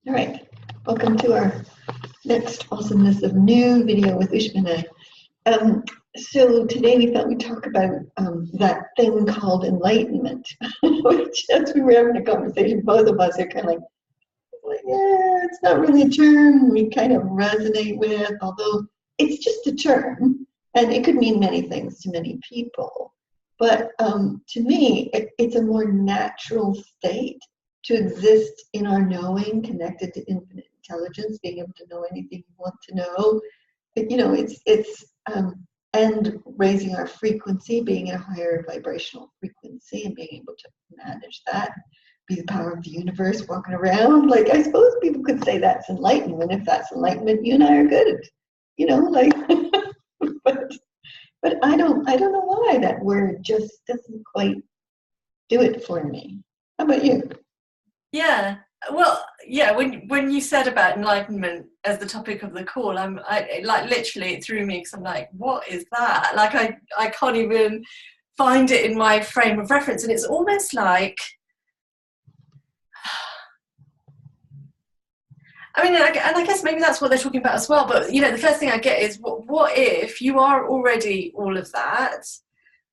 All right, welcome to our next Awesomeness of New video with Ushmana. So today we thought we'd talk about that thing called enlightenment, which as we were having a conversation, both of us are kind of like, yeah, it's not really a term we kind of resonate with, although it's just a term, and it could mean many things to many people. But to me, it's a more natural state to exist in our knowing, connected to infinite intelligence, being able to know anything you want to know. But, you know, and raising our frequency, being in a higher vibrational frequency and being able to manage that, be the power of the universe walking around. Like, I suppose people could say that's enlightenment. If that's enlightenment, you and I are good, you know, like, but I don't know why that word just doesn't quite do it for me. How about you? Yeah, well, yeah, when you said about enlightenment as the topic of the call, I like literally it threw me because I'm like, what is that? Like I can't even find it in my frame of reference, and it's almost like, I mean, and I guess maybe that's what they're talking about as well. But you know, the first thing I get is, what if you are already all of that?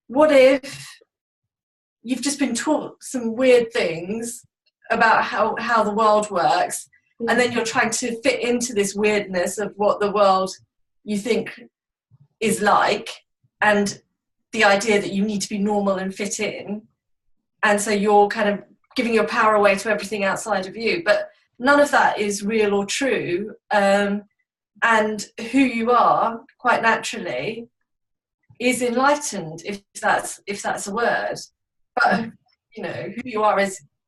What if you've just been taught some weird things about how the world works, and then you're trying to fit into this weirdness of what the world you think is like, and the idea that you need to be normal and fit in, and so you're kind of giving your power away to everything outside of you, but none of that is real or true, and who you are quite naturally is enlightened, if that's a word. But you know, who you are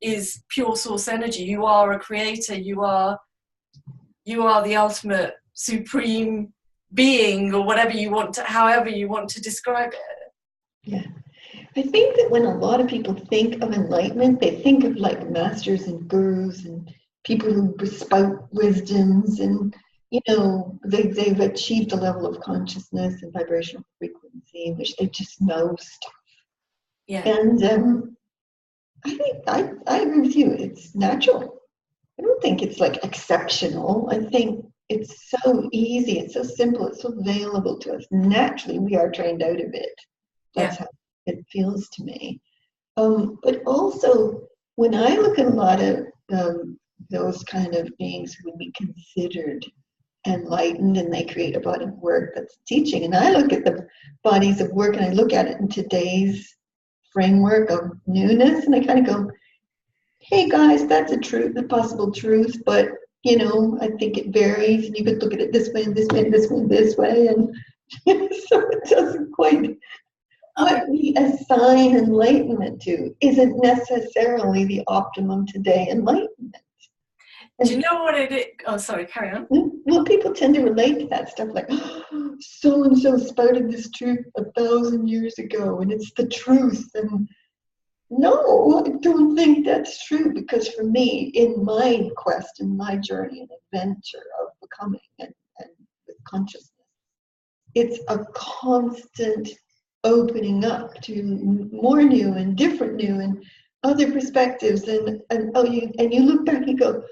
is pure source energy. You are a creator. You are the ultimate supreme being, or whatever you want to, however you want to describe it. Yeah, I think that when a lot of people think of enlightenment, they think of like masters and gurus and people who spout wisdoms, and you know, they've achieved a level of consciousness and vibrational frequency in which they just know stuff. Yeah. And I think I agree with you. It's natural. I don't think it's like exceptional. I think it's so easy. It's so simple. It's so available to us. Naturally, we are trained out of it. That's how it feels to me. But also, when I look at a lot of those kind of beings who would be considered enlightened, and they create a body of work that's teaching, and I look at the bodies of work and I look at it in today's framework of newness, and I kind of go, hey guys, that's a possible truth, but you know, I think it varies, and you could look at it this way and this way and this way and this way, and so it doesn't quite, what we assign enlightenment to isn't necessarily the optimum today enlightenment. Do you know what it is? Oh, sorry, carry on. Well, people tend to relate to that stuff like, oh, so-and-so spouted this truth 1,000 years ago, and it's the truth. And no, I don't think that's true, because for me, in my quest, in my journey and adventure of becoming and with consciousness, it's a constant opening up to more new and different new and other perspectives. And you look back and you go,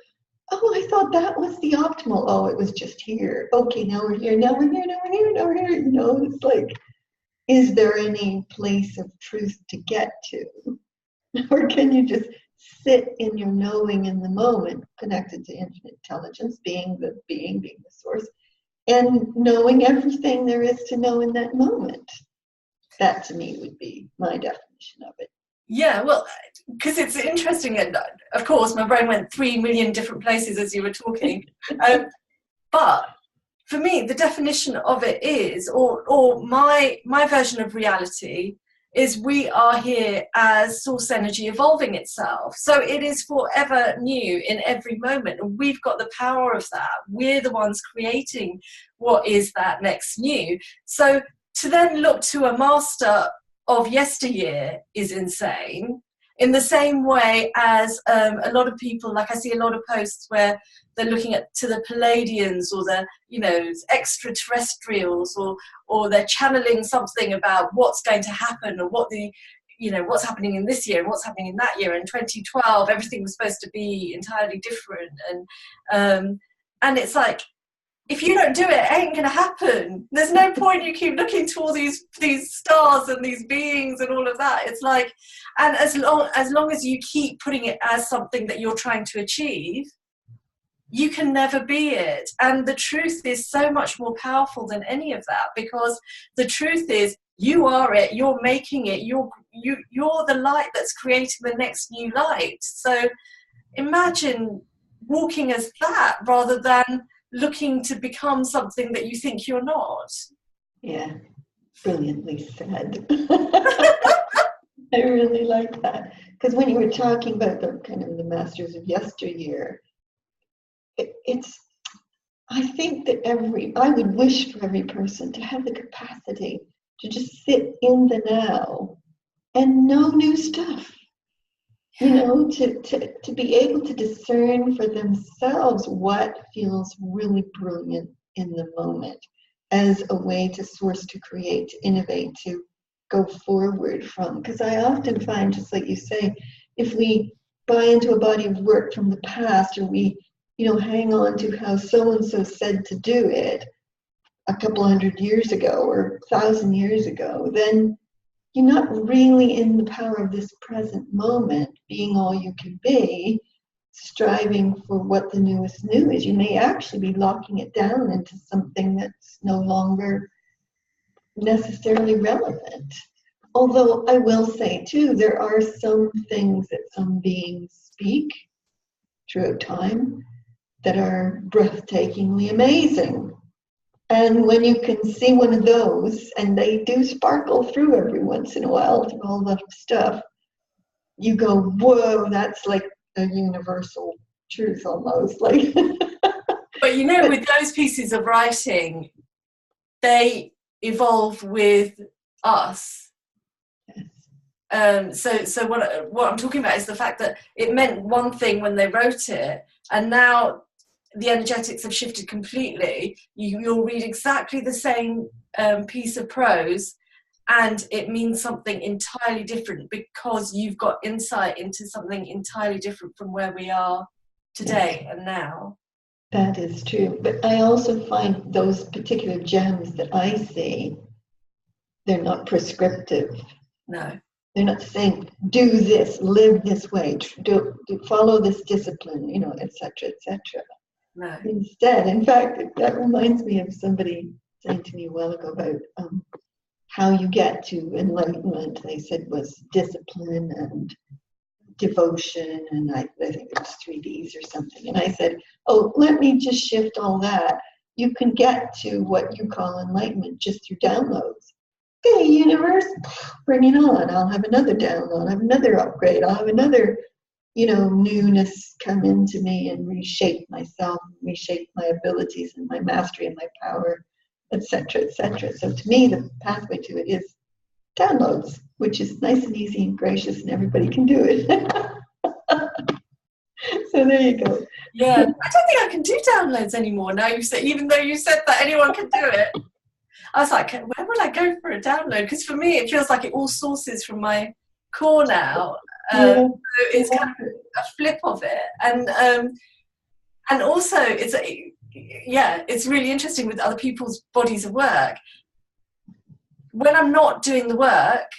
oh, I thought that was the optimal. Oh, it was just here. Okay, now we're here, now we're here, now we're here, now we're here. You know, it's like, is there any place of truth to get to? Or can you just sit in your knowing in the moment, connected to infinite intelligence, being the source, and knowing everything there is to know in that moment? That to me would be my definition of it. Yeah, well, because it's interesting, and of course my brain went 3 million different places as you were talking, but for me the definition of it is, or my version of reality is, we are here as source energy evolving itself, so it is forever new in every moment, and we've got the power of that. We're the ones creating what is that next new. So to then look to a master of yesteryear is insane, in the same way as a lot of people, like I see a lot of posts where they're looking to the Palladians, or the, you know, extraterrestrials, or they're channeling something about what's going to happen, or what the you know, what's happening in this year and what's happening in that year. In 2012 everything was supposed to be entirely different, and it's like, if you don't do it, it ain't gonna happen. There's no point you keep looking to all these stars and these beings and all of that. It's like, and as long as you keep putting it as something that you're trying to achieve, you can never be it. And the truth is so much more powerful than any of that, because the truth is, you are it, you're making it, you're the light that's creating the next new light. So imagine walking as that rather than looking to become something that you think you're not. Yeah, brilliantly said. I really like that, because when you were talking about the kind of the masters of yesteryear, I think that I would wish for every person to have the capacity to just sit in the now and know new stuff. You know, to be able to discern for themselves what feels really brilliant in the moment as a way to source, to create, to innovate, to go forward from. Because I often find, just like you say, if we buy into a body of work from the past, or we, you know, hang on to how so-and-so said to do it a couple hundred years ago or 1,000 years ago, then you're not really in the power of this present moment, being all you can be, striving for what the newest new is. You may actually be locking it down into something that's no longer necessarily relevant. Although I will say too, there are some things that some beings speak throughout time that are breathtakingly amazing. And when you can see one of those, and they do sparkle through every once in a while through all that stuff, you go, whoa, that's like a universal truth almost. Like, but you know, with those pieces of writing, they evolve with us. So what I'm talking about is the fact that it meant one thing when they wrote it, and now the energetics have shifted completely. You'll read exactly the same piece of prose, and it means something entirely different because you've got insight into something entirely different from where we are today and now. That is true. But I also find those particular gems that I see, they're not prescriptive. No. They're not saying, do this, live this way, do follow this discipline, you know, etc., etc. No. Instead, in fact, that reminds me of somebody saying to me a while ago about how you get to enlightenment. They said was discipline and devotion, and I think it was 3Ds or something. And I said, oh, let me just shift all that. You can get to what you call enlightenment just through downloads. Okay, universe, bring it on. I'll have another download. I'll have another upgrade. I'll have another, you know, newness come into me and reshape myself, reshape my abilities and my mastery and my power, etc., etc. So to me, the pathway to it is downloads, which is nice and easy and gracious, and everybody can do it. So there you go. Yeah, I don't think I can do downloads anymore now. You say, even though you said that anyone can do it, I was like, where would I go for a download? Because for me, it feels like it all sources from my core now. So it's kind of a flip of it, and also it's really interesting with other people's bodies of work. When I'm not doing the work,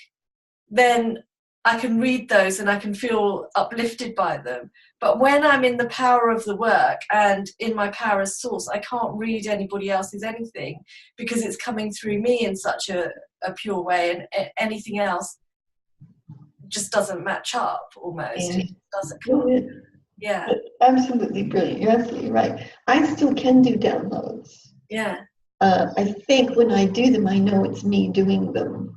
then I can read those and I can feel uplifted by them. But when I'm in the power of the work and in my power as source, I can't read anybody else's anything because it's coming through me in such a pure way, and anything else just doesn't match up almost. Yeah. It doesn't come. Yeah. Absolutely brilliant. You're absolutely right. I still can do downloads. Yeah. I think when I do them, I know it's me doing them.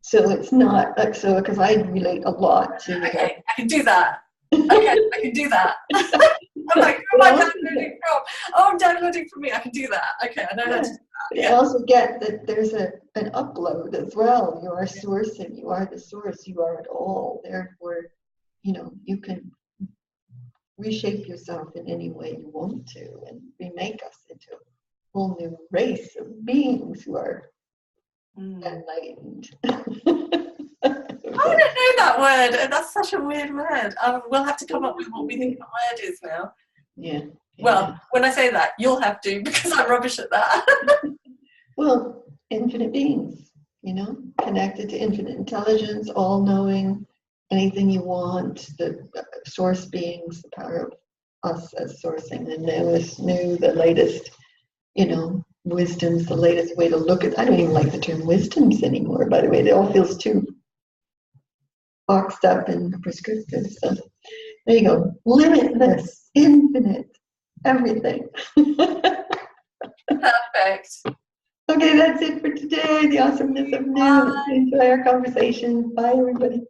So it's not like so, because I relate a lot to. Okay, I can do that. Okay, I can do that. I'm like, who am I downloading from? Oh, I'm downloading from me. I can do that. Okay, I know how to do that. Yeah. I also get that there's an upload as well. You are sourcing. You are the source. You are it all. Therefore, you know, you can reshape yourself in any way you want to and remake us into a whole new race of beings who are enlightened. I don't know that word. That's such a weird word. We'll have to come up with what we think the word is now. Yeah. Well, when I say that, you'll have to, because I'm rubbish at that. Well, infinite beings, connected to infinite intelligence, all-knowing, anything you want, the source beings, the power of us as sourcing, the newest, the latest, wisdom's the latest way to look at. I don't even like the term wisdoms anymore, by the way. It all feels too boxed up and prescriptive. So there you go. Limitless, infinite, everything. Perfect. Okay, that's it for today. The awesomeness of new. Enjoy our conversation. Bye, everybody.